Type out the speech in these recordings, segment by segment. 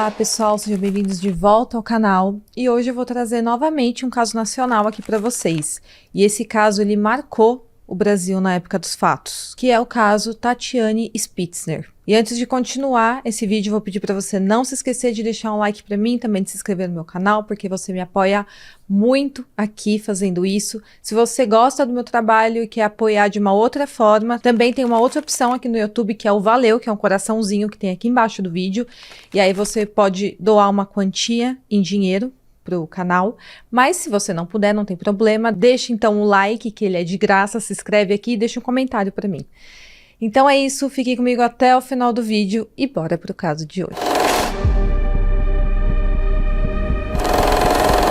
Olá pessoal, sejam bem-vindos de volta ao canal e hoje eu vou trazer novamente um caso nacional aqui para vocês. E esse caso ele marcou o Brasil na época dos fatos, que é o caso Tatiane Spitzner. E antes de continuar esse vídeo, eu vou pedir para você não se esquecer de deixar um like para mim, também de se inscrever no meu canal, porque você me apoia muito aqui fazendo isso. Se você gosta do meu trabalho e quer apoiar de uma outra forma, também tem uma outra opção aqui no YouTube, que é o Valeu, que é um coraçãozinho que tem aqui embaixo do vídeo. E aí você pode doar uma quantia em dinheiro pro canal, mas se você não puder, não tem problema, deixa então o like, que ele é de graça, se inscreve aqui e deixa um comentário para mim. Então é isso, fique comigo até o final do vídeo e bora pro caso de hoje.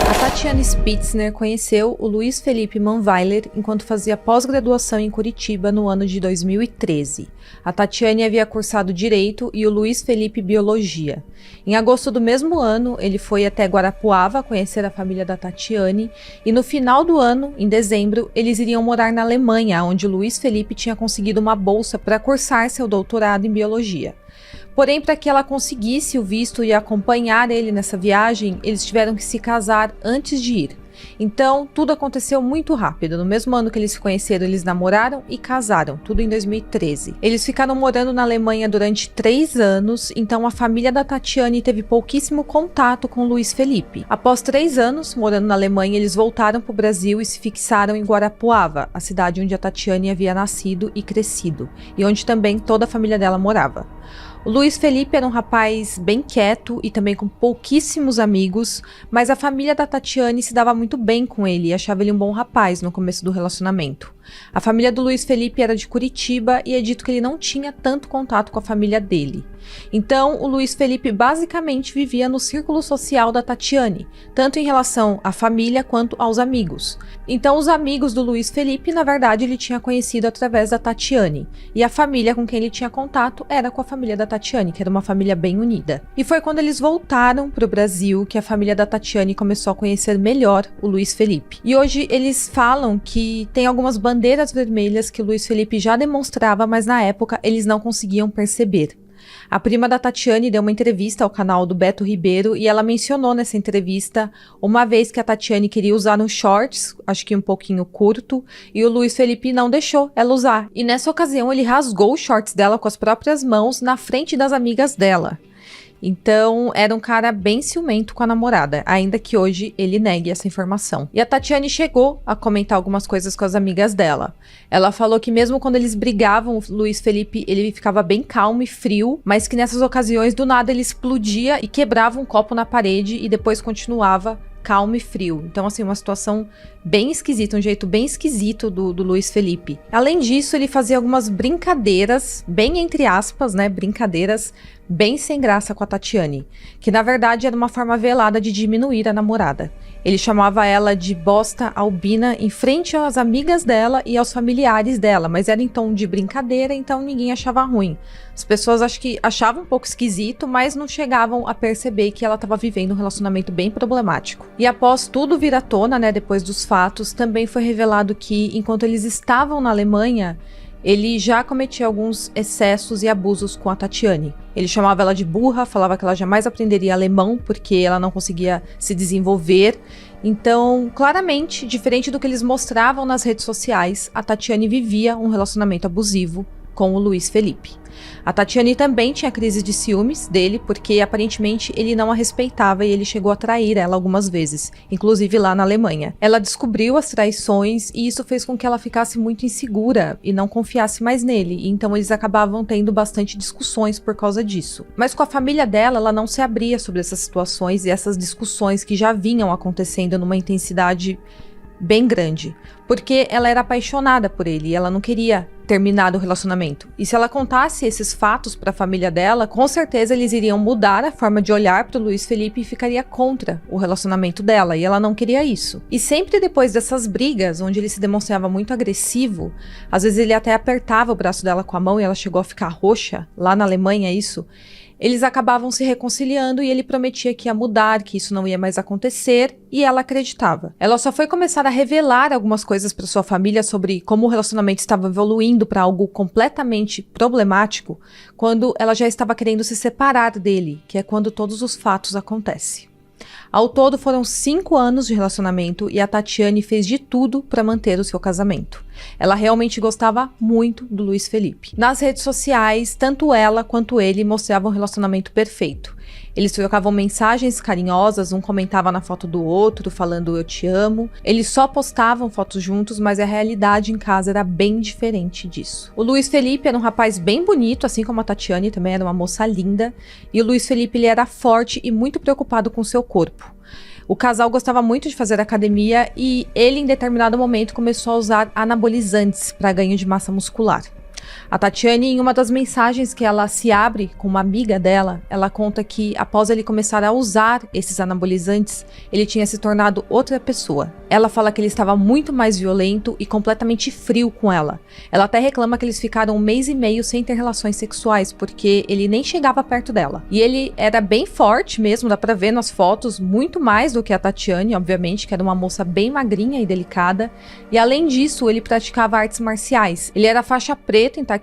A Tatiane Spitzner conheceu o Luiz Felipe Manweiler enquanto fazia pós-graduação em Curitiba no ano de 2013. A Tatiane havia cursado Direito e o Luiz Felipe Biologia. Em agosto do mesmo ano, ele foi até Guarapuava conhecer a família da Tatiane e no final do ano, em dezembro, eles iriam morar na Alemanha, onde o Luiz Felipe tinha conseguido uma bolsa para cursar seu doutorado em Biologia. Porém, para que ela conseguisse o visto e acompanhar ele nessa viagem, eles tiveram que se casar antes de ir. Então, tudo aconteceu muito rápido. No mesmo ano que eles se conheceram, eles namoraram e casaram, tudo em 2013. Eles ficaram morando na Alemanha durante 3 anos, então a família da Tatiane teve pouquíssimo contato com Luiz Felipe. Após 3 anos morando na Alemanha, eles voltaram para o Brasil e se fixaram em Guarapuava, a cidade onde a Tatiane havia nascido e crescido, e onde também toda a família dela morava. O Luiz Felipe era um rapaz bem quieto e também com pouquíssimos amigos, mas a família da Tatiane se dava muito bem com ele e achava ele um bom rapaz no começo do relacionamento. A família do Luiz Felipe era de Curitiba e é dito que ele não tinha tanto contato com a família dele. Então, o Luiz Felipe basicamente vivia no círculo social da Tatiane, tanto em relação à família quanto aos amigos. Então, os amigos do Luiz Felipe, na verdade, ele tinha conhecido através da Tatiane, e a família com quem ele tinha contato era com a família da Tatiane, que era uma família bem unida. E foi quando eles voltaram para o Brasil que a família da Tatiane começou a conhecer melhor o Luiz Felipe. E hoje eles falam que tem algumas bandeiras vermelhas que o Luiz Felipe já demonstrava, mas na época eles não conseguiam perceber. A prima da Tatiane deu uma entrevista ao canal do Beto Ribeiro e ela mencionou nessa entrevista uma vez que a Tatiane queria usar um shorts, acho que um pouquinho curto, e o Luiz Felipe não deixou ela usar. E nessa ocasião ele rasgou os shorts dela com as próprias mãos na frente das amigas dela. Então, era um cara bem ciumento com a namorada, ainda que hoje ele negue essa informação. E a Tatiane chegou a comentar algumas coisas com as amigas dela. Ela falou que mesmo quando eles brigavam, o Luiz Felipe, ele ficava bem calmo e frio, mas que nessas ocasiões, do nada, ele explodia e quebrava um copo na parede e depois continuava calmo e frio. Então, assim, uma situação bem esquisita, um jeito bem esquisito do Luiz Felipe. Além disso, ele fazia algumas brincadeiras, bem entre aspas, né, brincadeiras bem sem graça com a Tatiane, que na verdade era uma forma velada de diminuir a namorada. Ele chamava ela de bosta albina em frente às amigas dela e aos familiares dela, mas era em tom de brincadeira, então ninguém achava ruim. As pessoas acho que achavam um pouco esquisito, mas não chegavam a perceber que ela estava vivendo um relacionamento bem problemático. E após tudo vir à tona, né, depois dos fatos, também foi revelado que, enquanto eles estavam na Alemanha, ele já cometia alguns excessos e abusos com a Tatiane. Ele chamava ela de burra, falava que ela jamais aprenderia alemão porque ela não conseguia se desenvolver. Então, claramente, diferente do que eles mostravam nas redes sociais, a Tatiane vivia um relacionamento abusivo com o Luiz Felipe. A Tatiane também tinha crise de ciúmes dele, porque aparentemente ele não a respeitava e ele chegou a trair ela algumas vezes, inclusive lá na Alemanha. Ela descobriu as traições e isso fez com que ela ficasse muito insegura e não confiasse mais nele, e então eles acabavam tendo bastante discussões por causa disso. Mas com a família dela, ela não se abria sobre essas situações e essas discussões que já vinham acontecendo numa intensidade bem grande, porque ela era apaixonada por ele e ela não queria terminar o relacionamento. E se ela contasse esses fatos para a família dela, com certeza eles iriam mudar a forma de olhar para o Luiz Felipe e ficaria contra o relacionamento dela, e ela não queria isso. E sempre depois dessas brigas, onde ele se demonstrava muito agressivo, às vezes ele até apertava o braço dela com a mão e ela chegou a ficar roxa, lá na Alemanha isso, Eles acabavam se reconciliando e ele prometia que ia mudar, que isso não ia mais acontecer, e ela acreditava. Ela só foi começar a revelar algumas coisas para sua família sobre como o relacionamento estava evoluindo para algo completamente problemático, quando ela já estava querendo se separar dele, que é quando todos os fatos acontecem. Ao todo foram 5 anos de relacionamento e a Tatiane fez de tudo para manter o seu casamento. Ela realmente gostava muito do Luiz Felipe. Nas redes sociais, tanto ela quanto ele mostravam um relacionamento perfeito. Eles trocavam mensagens carinhosas, um comentava na foto do outro, falando eu te amo. Eles só postavam fotos juntos, mas a realidade em casa era bem diferente disso. O Luiz Felipe era um rapaz bem bonito, assim como a Tatiane também era uma moça linda. E o Luiz Felipe ele era forte e muito preocupado com seu corpo. O casal gostava muito de fazer academia e ele, em determinado momento, começou a usar anabolizantes para ganho de massa muscular. A Tatiane, em uma das mensagens que ela se abre com uma amiga dela, ela conta que após ele começar a usar esses anabolizantes, ele tinha se tornado outra pessoa. Ela fala que ele estava muito mais violento e completamente frio com ela. Ela até reclama que eles ficaram 1 mês e meio sem ter relações sexuais, porque ele nem chegava perto dela. E ele era bem forte mesmo, dá pra ver nas fotos, muito mais do que a Tatiane, obviamente, que era uma moça bem magrinha e delicada. E além disso, ele praticava artes marciais. Ele era faixa preta em taekwondo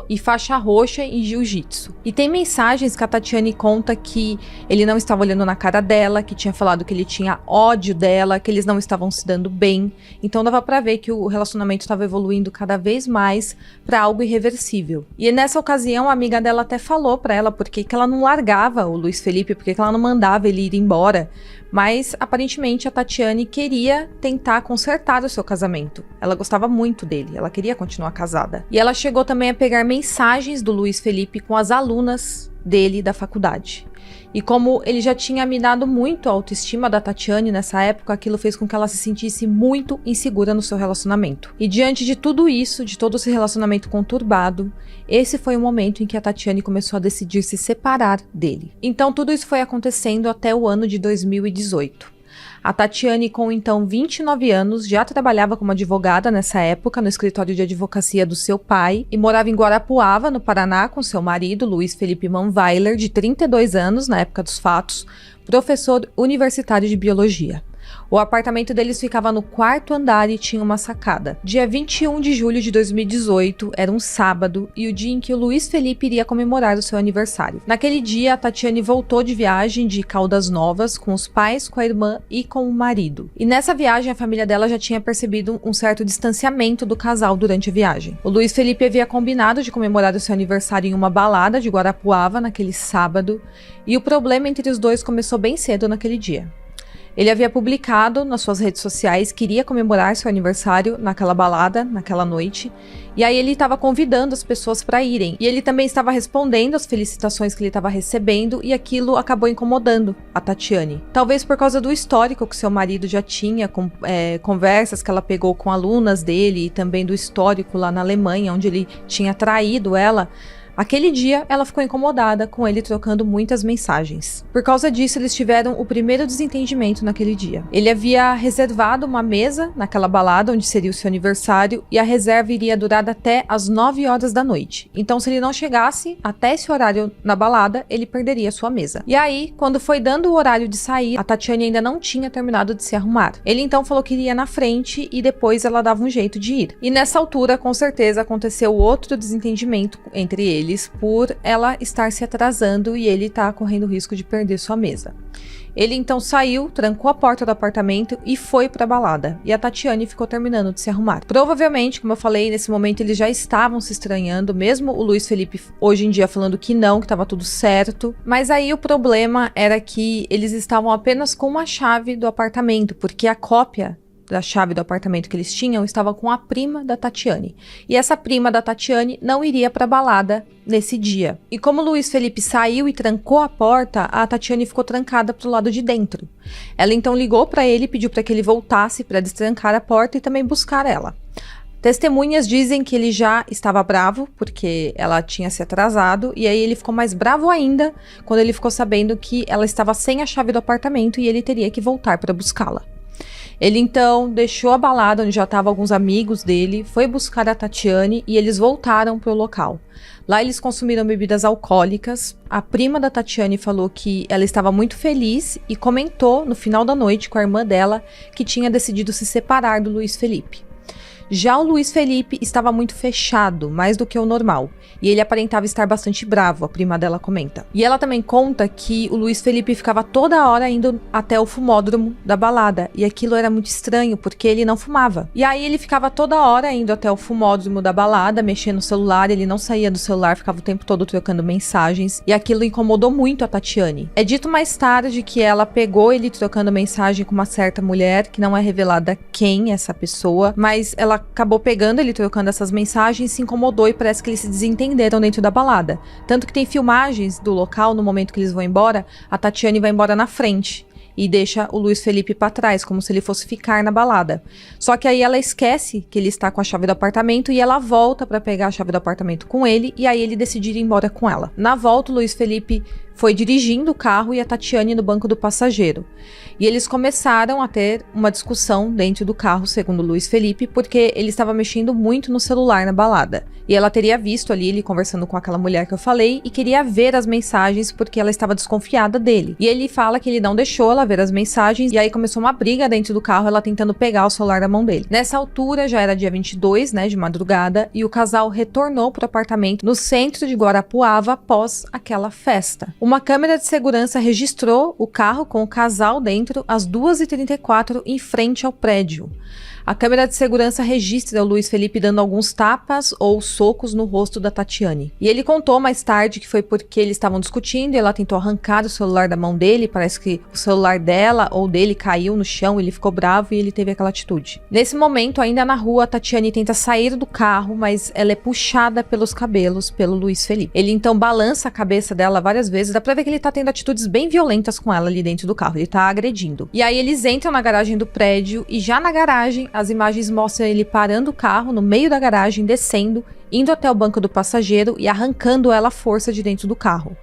e faixa roxa em jiu-jitsu. E tem mensagens que a Tatiane conta que ele não estava olhando na cara dela, que tinha falado que ele tinha ódio dela, que eles não estavam se dando bem. Então dava pra ver que o relacionamento estava evoluindo cada vez mais pra algo irreversível. E nessa ocasião a amiga dela até falou pra ela por que ela não largava o Luiz Felipe, por que ela não mandava ele ir embora. Mas, aparentemente, a Tatiane queria tentar consertar o seu casamento. Ela gostava muito dele, ela queria continuar casada. E ela chegou também a pegar mensagens do Luiz Felipe com as alunas dele da faculdade. E como ele já tinha minado muito a autoestima da Tatiane nessa época, aquilo fez com que ela se sentisse muito insegura no seu relacionamento. E diante de tudo isso, de todo esse relacionamento conturbado, esse foi o momento em que a Tatiane começou a decidir se separar dele. Então tudo isso foi acontecendo até o ano de 2018. A Tatiane, com então 29 anos, já trabalhava como advogada nessa época no escritório de advocacia do seu pai e morava em Guarapuava, no Paraná, com seu marido, Luiz Felipe Manweiler, de 32 anos, na época dos fatos, professor universitário de biologia. O apartamento deles ficava no 4º andar e tinha uma sacada. Dia 21 de julho de 2018, era um sábado, e o dia em que o Luiz Felipe iria comemorar o seu aniversário. Naquele dia, a Tatiane voltou de viagem de Caldas Novas, com os pais, com a irmã e com o marido. E nessa viagem, a família dela já tinha percebido um certo distanciamento do casal durante a viagem. O Luiz Felipe havia combinado de comemorar o seu aniversário em uma balada de Guarapuava naquele sábado, e o problema entre os dois começou bem cedo naquele dia. Ele havia publicado nas suas redes sociais que iria comemorar seu aniversário naquela balada, naquela noite, e aí ele estava convidando as pessoas para irem. E ele também estava respondendo às felicitações que ele estava recebendo, e aquilo acabou incomodando a Tatiane. Talvez por causa do histórico que seu marido já tinha, com conversas que ela pegou com alunas dele, e também do histórico lá na Alemanha, onde ele tinha traído ela. Aquele dia, ela ficou incomodada com ele trocando muitas mensagens. Por causa disso, eles tiveram o primeiro desentendimento naquele dia. Ele havia reservado uma mesa naquela balada onde seria o seu aniversário e a reserva iria durar até as 9 horas da noite. Então, se ele não chegasse até esse horário na balada, ele perderia sua mesa. E aí, quando foi dando o horário de sair, a Tatiane ainda não tinha terminado de se arrumar. Ele então falou que iria na frente e depois ela dava um jeito de ir. E nessa altura, com certeza, aconteceu outro desentendimento entre eles por ela estar se atrasando e ele estar correndo o risco de perder sua mesa. Ele então saiu, trancou a porta do apartamento e foi pra balada. E a Tatiane ficou terminando de se arrumar. Provavelmente, como eu falei, nesse momento eles já estavam se estranhando, mesmo o Luiz Felipe hoje em dia falando que não, que estava tudo certo. Mas aí o problema era que eles estavam apenas com uma chave do apartamento, porque a cópia da chave do apartamento que eles tinham estava com a prima da Tatiane. E essa prima da Tatiane não iria pra balada nesse dia. E como o Luiz Felipe saiu e trancou a porta, a Tatiane ficou trancada pro lado de dentro. Ela então ligou pra ele e pediu para que ele voltasse para destrancar a porta e também buscar ela. Testemunhas dizem que ele já estava bravo, porque ela tinha se atrasado, e aí ele ficou mais bravo ainda quando ele ficou sabendo que ela estava sem a chave do apartamento e ele teria que voltar para buscá-la. Ele então deixou a balada onde já estavam alguns amigos dele, foi buscar a Tatiane e eles voltaram para o local. Lá eles consumiram bebidas alcoólicas. A prima da Tatiane falou que ela estava muito feliz e comentou no final da noite com a irmã dela que tinha decidido se separar do Luiz Felipe. Já o Luiz Felipe estava muito fechado, mais do que o normal, e ele aparentava estar bastante bravo, a prima dela comenta. E ela também conta que o Luiz Felipe ficava toda hora indo até o fumódromo da balada, e aquilo era muito estranho, porque ele não fumava. E aí ele ficava toda hora indo até o fumódromo da balada, mexendo no celular, ele não saía do celular, ficava o tempo todo trocando mensagens, e aquilo incomodou muito a Tatiane. É dito mais tarde que ela pegou ele trocando mensagem com uma certa mulher, que não é revelada quem é essa pessoa, mas ela acabou pegando ele trocando essas mensagens, se incomodou e parece que eles se desentenderam dentro da balada. Tanto que tem filmagens do local, no momento que eles vão embora, a Tatiane vai embora na frente e deixa o Luiz Felipe pra trás, como se ele fosse ficar na balada. Só que aí ela esquece que ele está com a chave do apartamento e ela volta pra pegar a chave do apartamento com ele, e aí ele decide ir embora com ela. Na volta, o Luiz Felipe foi dirigindo o carro e a Tatiane no banco do passageiro. E eles começaram a ter uma discussão dentro do carro, segundo o Luiz Felipe, porque ele estava mexendo muito no celular na balada. E ela teria visto ali ele conversando com aquela mulher que eu falei e queria ver as mensagens porque ela estava desconfiada dele. E ele fala que ele não deixou ela ver as mensagens, e aí começou uma briga dentro do carro, ela tentando pegar o celular da mão dele. Nessa altura, já era dia 22, de madrugada, e o casal retornou para o apartamento no centro de Guarapuava após aquela festa. Uma câmera de segurança registrou o carro com o casal dentro às 2h34 em frente ao prédio. A câmera de segurança registra o Luiz Felipe dando alguns tapas ou socos no rosto da Tatiane. E ele contou mais tarde que foi porque eles estavam discutindo e ela tentou arrancar o celular da mão dele. Parece que o celular dela ou dele caiu no chão, ele ficou bravo e ele teve aquela atitude. Nesse momento, ainda na rua, a Tatiane tenta sair do carro, mas ela é puxada pelos cabelos pelo Luiz Felipe. Ele então balança a cabeça dela várias vezes, dá pra ver que ele tá tendo atitudes bem violentas com ela ali dentro do carro, ele tá agredindo. E aí eles entram na garagem do prédio e já na garagem as imagens mostram ele parando o carro no meio da garagem, descendo, indo até o banco do passageiro e arrancando ela à força de dentro do carro.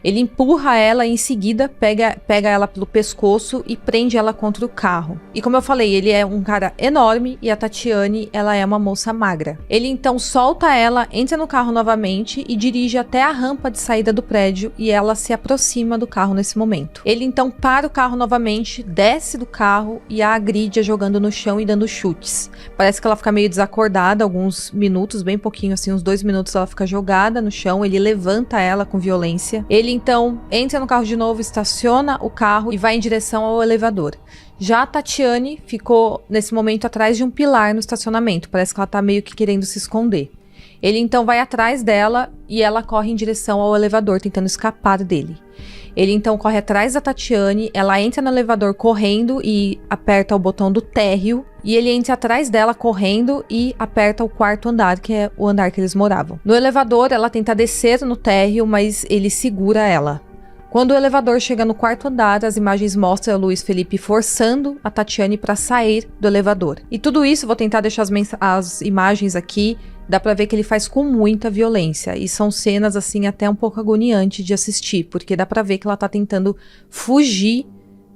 Ele empurra ela e em seguida pega ela pelo pescoço e prende ela contra o carro. E como eu falei, ele é um cara enorme e a Tatiane, ela é uma moça magra. Ele então solta ela, entra no carro novamente e dirige até a rampa de saída do prédio e ela se aproxima do carro nesse momento. Ele então para o carro novamente, desce do carro e a agride jogando no chão e dando chutes. Parece que ela fica meio desacordada alguns minutos, bem pouquinho assim, uns 2 minutos ela fica jogada no chão, ele levanta ela com violência. Ele então entra no carro de novo, estaciona o carro e vai em direção ao elevador. Já a Tatiane ficou nesse momento atrás de um pilar no estacionamento, parece que ela tá meio que querendo se esconder. Ele então vai atrás dela e ela corre em direção ao elevador, tentando escapar dele. Ele então corre atrás da Tatiane, ela entra no elevador correndo e aperta o botão do térreo, e ele entra atrás dela correndo e aperta o 4º andar, que é o andar que eles moravam. No elevador, ela tenta descer no térreo, mas ele segura ela. Quando o elevador chega no 4º andar, as imagens mostram o Luiz Felipe forçando a Tatiane para sair do elevador. E tudo isso, vou tentar deixar as imagens aqui, dá pra ver que ele faz com muita violência. E são cenas, assim, até um pouco agoniantes de assistir, porque dá pra ver que ela tá tentando fugir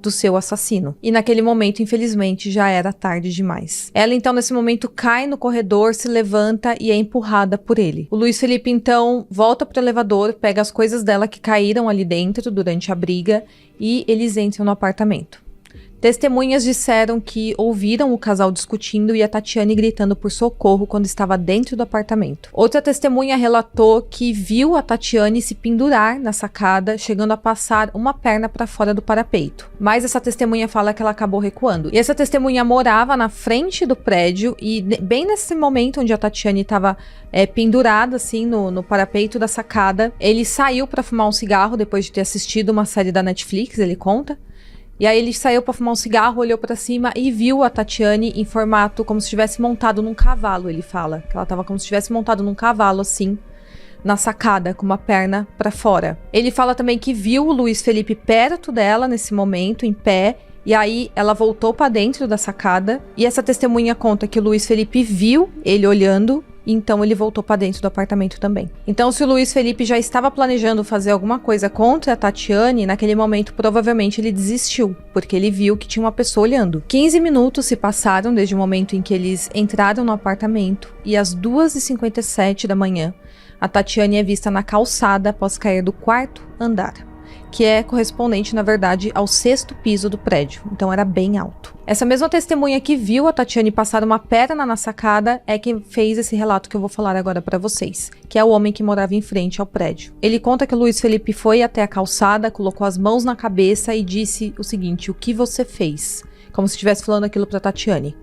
do seu assassino. E naquele momento, infelizmente, já era tarde demais. Ela, então, nesse momento, cai no corredor, se levanta e é empurrada por ele. O Luiz Felipe, então, volta pro elevador, pega as coisas dela que caíram ali dentro durante a briga e eles entram no apartamento. Testemunhas disseram que ouviram o casal discutindo e a Tatiane gritando por socorro quando estava dentro do apartamento. Outra testemunha relatou que viu a Tatiane se pendurar na sacada, chegando a passar uma perna para fora do parapeito. Mas essa testemunha fala que ela acabou recuando. E essa testemunha morava na frente do prédio e bem nesse momento onde a Tatiane estava pendurada assim no parapeito da sacada, ele saiu para fumar um cigarro depois de ter assistido uma série da Netflix, ele conta. E aí ele saiu pra fumar um cigarro, olhou pra cima e viu a Tatiane em formato como se estivesse montado num cavalo, ele fala. Que ela tava como se estivesse montado num cavalo, assim, na sacada, com uma perna pra fora. Ele fala também que viu o Luiz Felipe perto dela nesse momento, em pé, e aí ela voltou pra dentro da sacada. E essa testemunha conta que o Luiz Felipe viu ele olhando e então ele voltou para dentro do apartamento também. Então, se o Luiz Felipe já estava planejando fazer alguma coisa contra a Tatiane, naquele momento provavelmente ele desistiu, porque ele viu que tinha uma pessoa olhando. 15 minutos se passaram desde o momento em que eles entraram no apartamento e às 2h57 da manhã, a Tatiane é vista na calçada após cair do 4º andar, que é correspondente, na verdade, ao 6º piso do prédio, então era bem alto. Essa mesma testemunha que viu a Tatiane passar uma perna na sacada é quem fez esse relato que eu vou falar agora pra vocês, que é o homem que morava em frente ao prédio. Ele conta que o Luiz Felipe foi até a calçada, colocou as mãos na cabeça e disse o seguinte: "O que você fez?", como se estivesse falando aquilo pra Tatiane.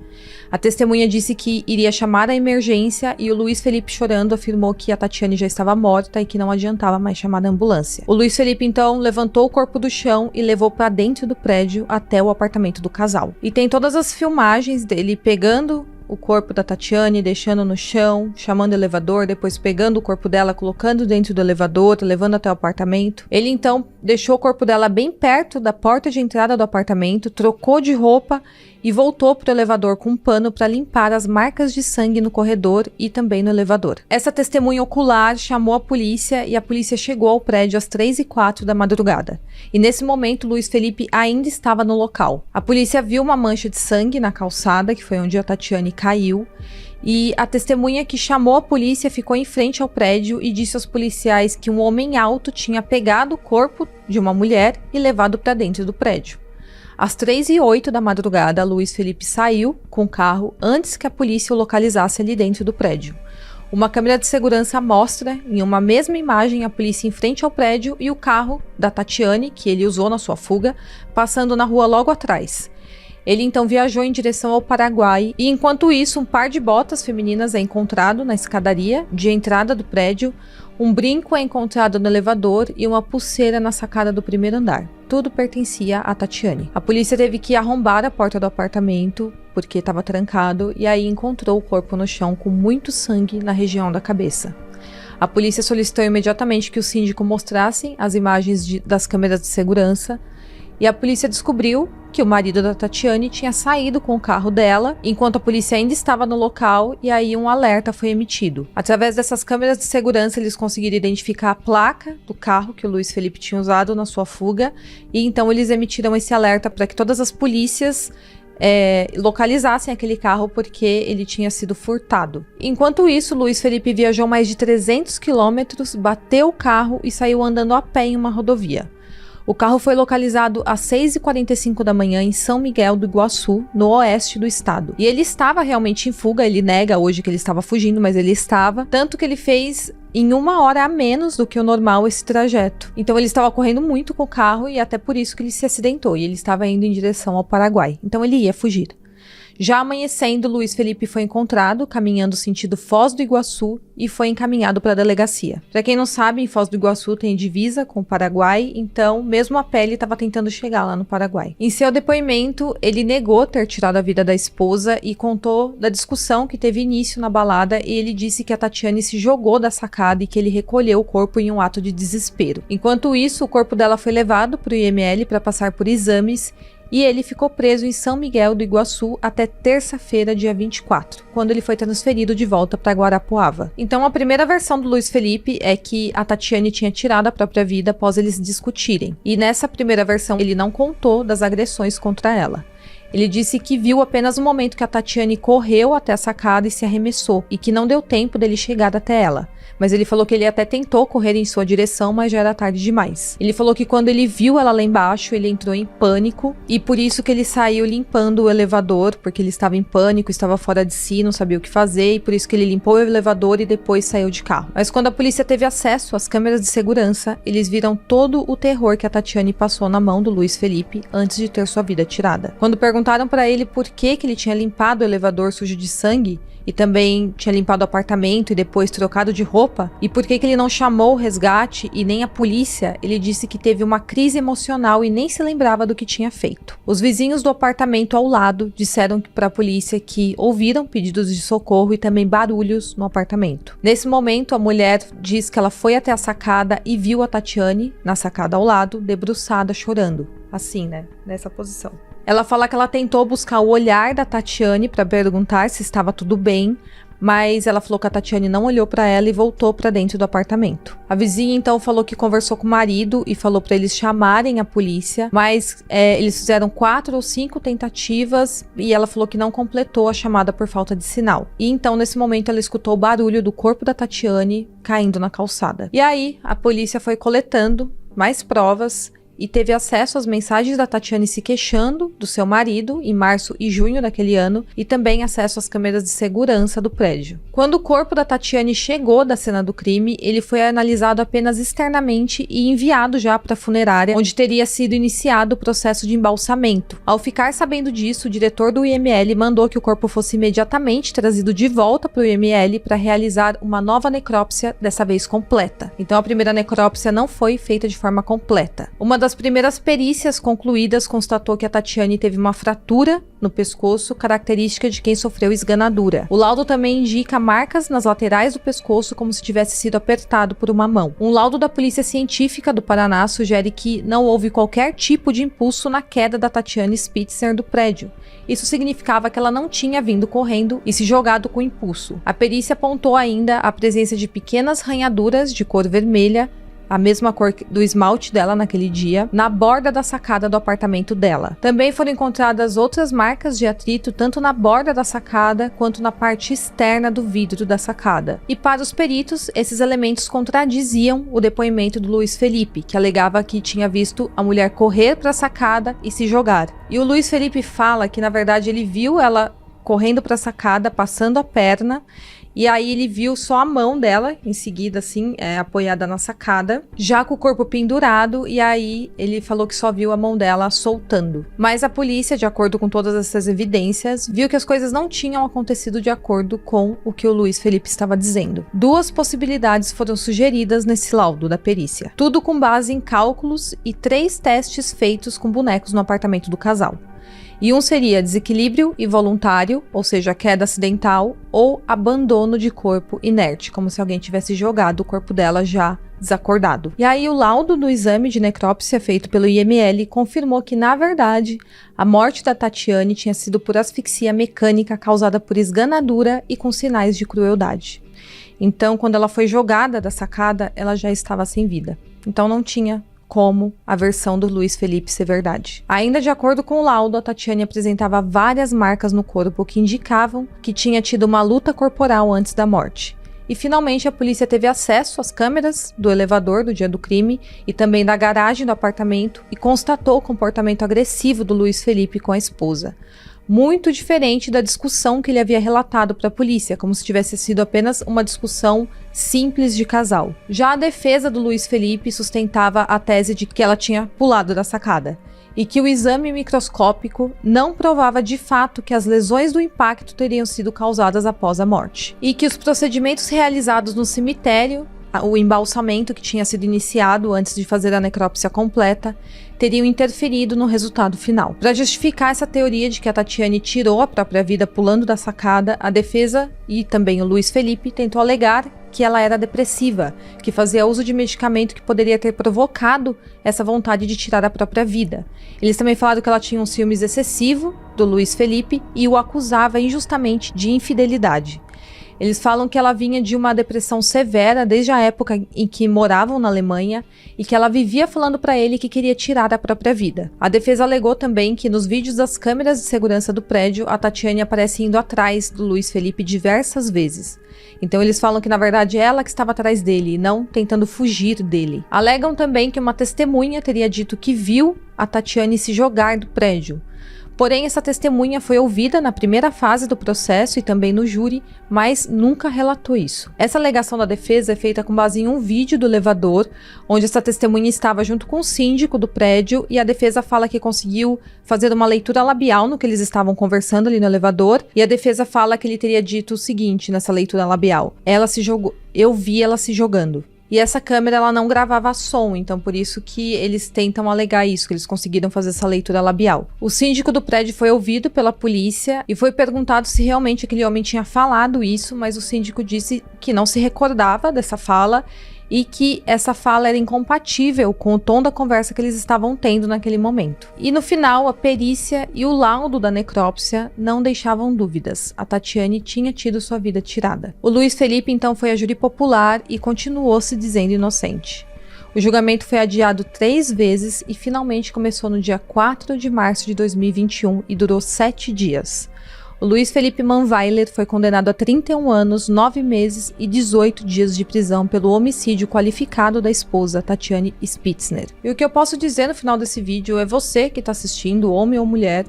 A testemunha disse que iria chamar a emergência e o Luiz Felipe, chorando, afirmou que a Tatiane já estava morta e que não adiantava mais chamar a ambulância. O Luiz Felipe, então, levantou o corpo do chão e levou para dentro do prédio até o apartamento do casal. E tem todas as filmagens dele pegando o corpo da Tatiane, deixando no chão, chamando o elevador, depois pegando o corpo dela, colocando dentro do elevador, levando até o apartamento. Ele então deixou o corpo dela bem perto da porta de entrada do apartamento, trocou de roupa e voltou pro elevador com um pano para limpar as marcas de sangue no corredor e também no elevador. Essa testemunha ocular chamou a polícia e a polícia chegou ao prédio às 3h04 da madrugada. E nesse momento, Luiz Felipe ainda estava no local. A polícia viu uma mancha de sangue na calçada, que foi onde a Tatiane caiu, e a testemunha que chamou a polícia ficou em frente ao prédio e disse aos policiais que um homem alto tinha pegado o corpo de uma mulher e levado para dentro do prédio. Às 3h08 da madrugada, Luiz Felipe saiu com o carro antes que a polícia o localizasse ali dentro do prédio. Uma câmera de segurança mostra, em uma mesma imagem, a polícia em frente ao prédio e o carro da Tatiane, que ele usou na sua fuga, passando na rua logo atrás. Ele então viajou em direção ao Paraguai e, enquanto isso, um par de botas femininas é encontrado na escadaria de entrada do prédio, um brinco é encontrado no elevador e uma pulseira na sacada do 1º andar. Tudo pertencia a Tatiane. A polícia teve que arrombar a porta do apartamento porque estava trancado e aí encontrou o corpo no chão com muito sangue na região da cabeça. A polícia solicitou imediatamente que o síndico mostrasse as imagens das câmeras de segurança e a polícia descobriu que o marido da Tatiane tinha saído com o carro dela, enquanto a polícia ainda estava no local, e aí um alerta foi emitido. Através dessas câmeras de segurança, eles conseguiram identificar a placa do carro que o Luiz Felipe tinha usado na sua fuga, e então eles emitiram esse alerta para que todas as polícias localizassem aquele carro porque ele tinha sido furtado. Enquanto isso, Luiz Felipe viajou mais de 300 quilômetros, bateu o carro e saiu andando a pé em uma rodovia. O carro foi localizado às 6h45 da manhã em São Miguel do Iguaçu, no oeste do estado. E ele estava realmente em fuga, ele nega hoje que ele estava fugindo, mas ele estava, tanto que ele fez em 1 hora a menos do que o normal esse trajeto. Então ele estava correndo muito com o carro e até por isso que ele se acidentou, e ele estava indo em direção ao Paraguai. Então ele ia fugir. Já amanhecendo, Luiz Felipe foi encontrado caminhando sentido Foz do Iguaçu e foi encaminhado para a delegacia. Para quem não sabe, em Foz do Iguaçu tem divisa com o Paraguai, então mesmo a pé ele estava tentando chegar lá no Paraguai. Em seu depoimento, ele negou ter tirado a vida da esposa e contou da discussão que teve início na balada, e ele disse que a Tatiane se jogou da sacada e que ele recolheu o corpo em um ato de desespero. Enquanto isso, o corpo dela foi levado para o IML para passar por exames e ele ficou preso em São Miguel do Iguaçu até terça-feira, dia 24, quando ele foi transferido de volta para Guarapuava. Então, a primeira versão do Luiz Felipe é que a Tatiane tinha tirado a própria vida após eles discutirem. E nessa primeira versão, ele não contou das agressões contra ela. Ele disse que viu apenas o momento que a Tatiane correu até a sacada e se arremessou, e que não deu tempo dele chegar até ela. Mas ele falou que ele até tentou correr em sua direção, mas já era tarde demais. Ele falou que quando ele viu ela lá embaixo, ele entrou em pânico, e por isso que ele saiu limpando o elevador, porque ele estava em pânico, estava fora de si, não sabia o que fazer, e por isso que ele limpou o elevador e depois saiu de carro. Mas quando a polícia teve acesso às câmeras de segurança, eles viram todo o terror que a Tatiane passou na mão do Luiz Felipe antes de ter sua vida tirada. Quando perguntaram para ele por que ele tinha limpado o elevador sujo de sangue, e também tinha limpado o apartamento e depois trocado de roupa, e por que ele não chamou o resgate e nem a polícia, ele disse que teve uma crise emocional e nem se lembrava do que tinha feito. Os vizinhos do apartamento ao lado disseram para a polícia que ouviram pedidos de socorro e também barulhos no apartamento. Nesse momento, a mulher diz que ela foi até a sacada e viu a Tatiane na sacada ao lado, debruçada, chorando. Assim, né? Nessa posição. Ela fala que ela tentou buscar o olhar da Tatiane para perguntar se estava tudo bem, mas ela falou que a Tatiane não olhou para ela e voltou para dentro do apartamento. A vizinha então falou que conversou com o marido e falou para eles chamarem a polícia, mas eles fizeram 4 ou 5 tentativas e ela falou que não completou a chamada por falta de sinal. E então nesse momento ela escutou o barulho do corpo da Tatiane caindo na calçada. E aí a polícia foi coletando mais provas e teve acesso às mensagens da Tatiane se queixando do seu marido em março e junho daquele ano e também acesso às câmeras de segurança do prédio. Quando o corpo da Tatiane chegou da cena do crime, ele foi analisado apenas externamente e enviado já para a funerária, onde teria sido iniciado o processo de embalsamento. Ao ficar sabendo disso, o diretor do IML mandou que o corpo fosse imediatamente trazido de volta para o IML para realizar uma nova necrópsia, dessa vez completa. Então a primeira necrópsia não foi feita de forma completa. Uma das primeiras perícias concluídas constatou que a Tatiane teve uma fratura no pescoço, característica de quem sofreu esganadura. O laudo também indica marcas nas laterais do pescoço como se tivesse sido apertado por uma mão. Um laudo da Polícia Científica do Paraná sugere que não houve qualquer tipo de impulso na queda da Tatiane Spitzer do prédio. Isso significava que ela não tinha vindo correndo e se jogado com impulso. A perícia apontou ainda a presença de pequenas ranhaduras de cor vermelha, a mesma cor do esmalte dela naquele dia, na borda da sacada do apartamento dela. Também foram encontradas outras marcas de atrito, tanto na borda da sacada, quanto na parte externa do vidro da sacada. E para os peritos, esses elementos contradiziam o depoimento do Luiz Felipe, que alegava que tinha visto a mulher correr para a sacada e se jogar. E o Luiz Felipe fala que, na verdade, ele viu ela correndo para a sacada, passando a perna, e aí ele viu só a mão dela, em seguida assim, apoiada na sacada, já com o corpo pendurado, e aí ele falou que só viu a mão dela soltando. Mas a polícia, de acordo com todas essas evidências, viu que as coisas não tinham acontecido de acordo com o que o Luiz Felipe estava dizendo. 2 possibilidades foram sugeridas nesse laudo da perícia, tudo com base em cálculos e 3 testes feitos com bonecos no apartamento do casal. E um seria desequilíbrio involuntário, ou seja, queda acidental, ou abandono de corpo inerte, como se alguém tivesse jogado o corpo dela já desacordado. E aí o laudo do exame de necrópsia feito pelo IML confirmou que, na verdade, a morte da Tatiane tinha sido por asfixia mecânica causada por esganadura e com sinais de crueldade. Então, quando ela foi jogada da sacada, ela já estava sem vida. Então não tinha como a versão do Luiz Felipe ser verdade. Ainda de acordo com o laudo, a Tatiane apresentava várias marcas no corpo que indicavam que tinha tido uma luta corporal antes da morte. E finalmente a polícia teve acesso às câmeras do elevador do dia do crime e também da garagem do apartamento e constatou o comportamento agressivo do Luiz Felipe com a esposa. Muito diferente da discussão que ele havia relatado para a polícia, como se tivesse sido apenas uma discussão simples de casal. Já a defesa do Luiz Felipe sustentava a tese de que ela tinha pulado da sacada e que o exame microscópico não provava de fato que as lesões do impacto teriam sido causadas após a morte, e que os procedimentos realizados no cemitério, o embalsamento que tinha sido iniciado antes de fazer a necrópsia completa, teriam interferido no resultado final. Para justificar essa teoria de que a Tatiane tirou a própria vida pulando da sacada, a defesa e também o Luiz Felipe tentou alegar que ela era depressiva, que fazia uso de medicamento que poderia ter provocado essa vontade de tirar a própria vida. Eles também falaram que ela tinha um ciúmes excessivo do Luiz Felipe e o acusava injustamente de infidelidade. Eles falam que ela vinha de uma depressão severa desde a época em que moravam na Alemanha e que ela vivia falando para ele que queria tirar a própria vida. A defesa alegou também que nos vídeos das câmeras de segurança do prédio, a Tatiane aparece indo atrás do Luiz Felipe diversas vezes. Então eles falam que na verdade é ela que estava atrás dele e não tentando fugir dele. Alegam também que uma testemunha teria dito que viu a Tatiane se jogar do prédio. Porém, essa testemunha foi ouvida na primeira fase do processo e também no júri, mas nunca relatou isso. Essa alegação da defesa é feita com base em um vídeo do elevador, onde essa testemunha estava junto com o síndico do prédio e a defesa fala que conseguiu fazer uma leitura labial no que eles estavam conversando ali no elevador, e a defesa fala que ele teria dito o seguinte nessa leitura labial: ela se jogou, eu vi ela se jogando. E essa câmera, ela não gravava som, então por isso que eles tentam alegar isso, que eles conseguiram fazer essa leitura labial. O síndico do prédio foi ouvido pela polícia e foi perguntado se realmente aquele homem tinha falado isso, mas o síndico disse que não se recordava dessa fala e que essa fala era incompatível com o tom da conversa que eles estavam tendo naquele momento. E no final, a perícia e o laudo da necrópsia não deixavam dúvidas. A Tatiane tinha tido sua vida tirada. O Luiz Felipe então foi a júri popular e continuou se dizendo inocente. O julgamento foi adiado 3 vezes e finalmente começou no dia 4 de março de 2021 e durou 7 dias. O Luiz Felipe Manweiler foi condenado a 31 anos, 9 meses e 18 dias de prisão pelo homicídio qualificado da esposa Tatiane Spitzner. E o que eu posso dizer no final desse vídeo é você que está assistindo, homem ou mulher,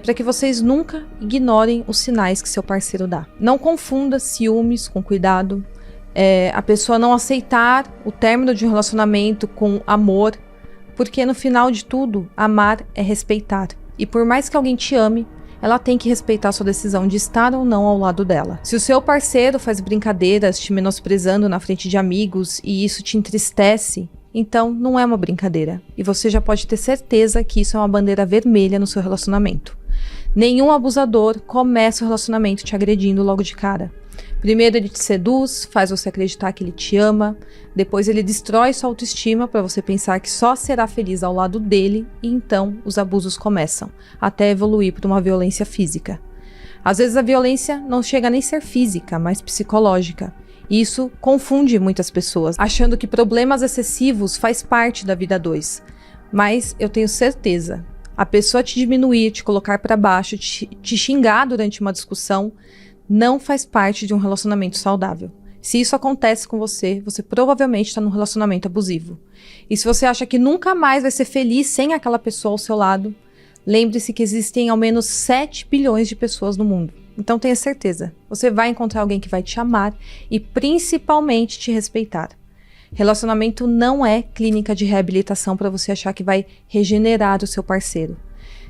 para que vocês nunca ignorem os sinais que seu parceiro dá. Não confunda ciúmes com cuidado, a pessoa não aceitar o término de um relacionamento com amor, porque no final de tudo, amar é respeitar. E por mais que alguém te ame, ela tem que respeitar sua decisão de estar ou não ao lado dela. Se o seu parceiro faz brincadeiras te menosprezando na frente de amigos e isso te entristece, então não é uma brincadeira. E você já pode ter certeza que isso é uma bandeira vermelha no seu relacionamento. Nenhum abusador começa o relacionamento te agredindo logo de cara. Primeiro ele te seduz, faz você acreditar que ele te ama, depois ele destrói sua autoestima para você pensar que só será feliz ao lado dele e então os abusos começam, até evoluir para uma violência física. Às vezes a violência não chega nem a ser física, mas psicológica. E isso confunde muitas pessoas, achando que problemas excessivos faz parte da vida a dois. Mas eu tenho certeza, a pessoa te diminuir, te colocar para baixo, te xingar durante uma discussão, não faz parte de um relacionamento saudável. Se isso acontece com você, você provavelmente está num relacionamento abusivo. E se você acha que nunca mais vai ser feliz sem aquela pessoa ao seu lado, lembre-se que existem ao menos 7 bilhões de pessoas no mundo. Então tenha certeza, você vai encontrar alguém que vai te amar e principalmente te respeitar. Relacionamento não é clínica de reabilitação para você achar que vai regenerar o seu parceiro.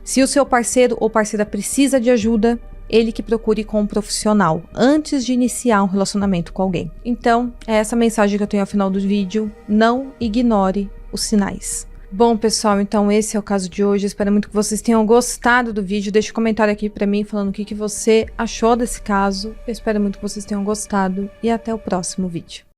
Se o seu parceiro ou parceira precisa de ajuda, ele que procure com um profissional antes de iniciar um relacionamento com alguém. Então, é essa mensagem que eu tenho ao final do vídeo. Não ignore os sinais. Bom, pessoal, então esse é o caso de hoje. Espero muito que vocês tenham gostado do vídeo. Deixe um comentário aqui pra mim falando o que você achou desse caso. Eu espero muito que vocês tenham gostado e até o próximo vídeo.